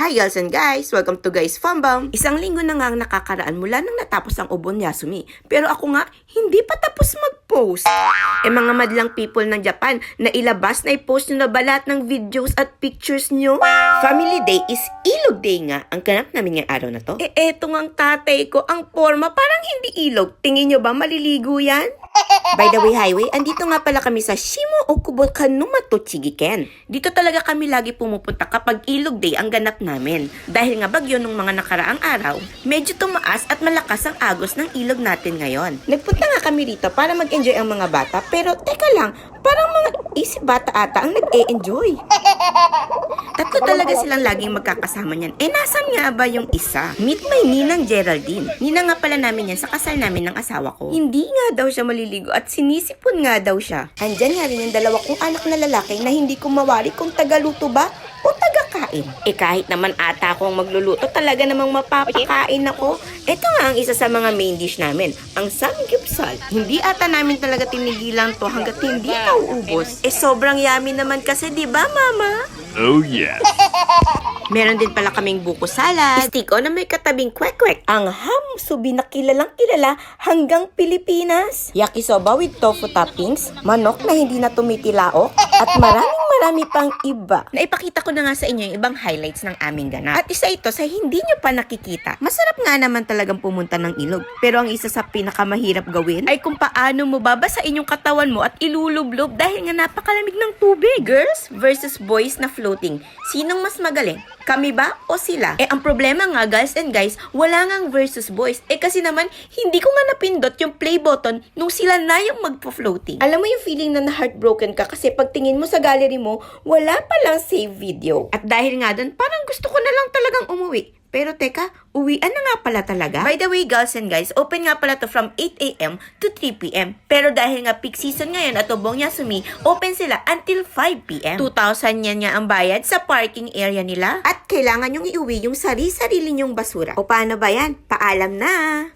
Hi girls and guys! Welcome to Guys Fambam! Isang linggo na nga ang nakakaraan mula nang natapos ang Obon Yasumi. Pero ako nga, hindi pa tapos mag-post. Mga madlang people ng Japan na ilabas na i-post nyo na ba lahat ng videos at pictures nyo? Family Day is Ilog Day nga ang ganap namin ngayong araw na to. Eto nga ang tatay ko, ang forma parang hindi ilog. Tingin nyo ba maliligo yan? By the way, highway, andito nga pala kami sa Shimo Okubo Kanumato Chigiken. Dito talaga kami lagi pumupunta kapag Ilog Day ang ganap namin. Dahil nga bagyo nung mga nakaraang araw, medyo tumaas at malakas ang agos ng ilog natin ngayon. Nagpunta nga kami rito para mag-enjoy ang mga bata, pero teka lang, parang mga isip bata ata ang nag-e-enjoy. Tatlo talaga silang laging magkakasama niyan. Nasan nga ba yung isa? Meet my Ninang Geraldine. Ninang nga pala namin yan sa kasal namin ng asawa ko. Hindi nga daw siya maliligo at sinisipon nga daw siya. Andyan nga rin yung dalawa kong anak na lalaki na hindi ko mawari kung tagaluto ba o tagakain. Kahit naman ata akong magluluto, talaga namang mapapakain ako. Ito nga ang isa sa mga main dish namin, ang samgyeopsal. Hindi ata namin talaga tinigilan to hanggat hindi nauubos. Sobrang yummy naman kasi, di ba mama? Oh yes! Meron din pala kaming buko salad, stiko na may katabing kwek-kwek, ang hamsubi na kilalang kilala hanggang Pilipinas, yakisoba with tofu toppings, manok na hindi na tumitilaok, at marami pang iba. Naipakita ko na nga sa inyo yung ibang highlights ng aming ganap. At isa ito sa hindi nyo pa nakikita. Masarap nga naman talagang pumunta ng ilog. Pero ang isa sa pinakamahirap gawin ay kung paano mo babasain yung katawan mo at ilulublob dahil nga napakalamig ng tubig. Girls versus boys na floating. Sinong mas magaling? Kami ba o sila? Ang problema nga girls and guys, wala ngang versus boys. Kasi naman, hindi ko nga napindot yung play button nung sila na yung magpo-floating. Alam mo yung feeling na na-heartbroken ka kasi pagtingin mo sa gallery mo, wala palang save video. At dahil nga dun, parang gusto ko na lang talagang umuwi. Pero teka, uwian na nga pala talaga. By the way, girls and guys, open nga pala to from 8 a.m. to 3 p.m. Pero dahil nga peak season ngayon at Obon Yasumi, open sila until 5 p.m. 2,000 yan nga ang bayad sa parking area nila. At kailangan yung iuwi yung sarili-sarili nyong basura. O paano ba yan? Paalam na!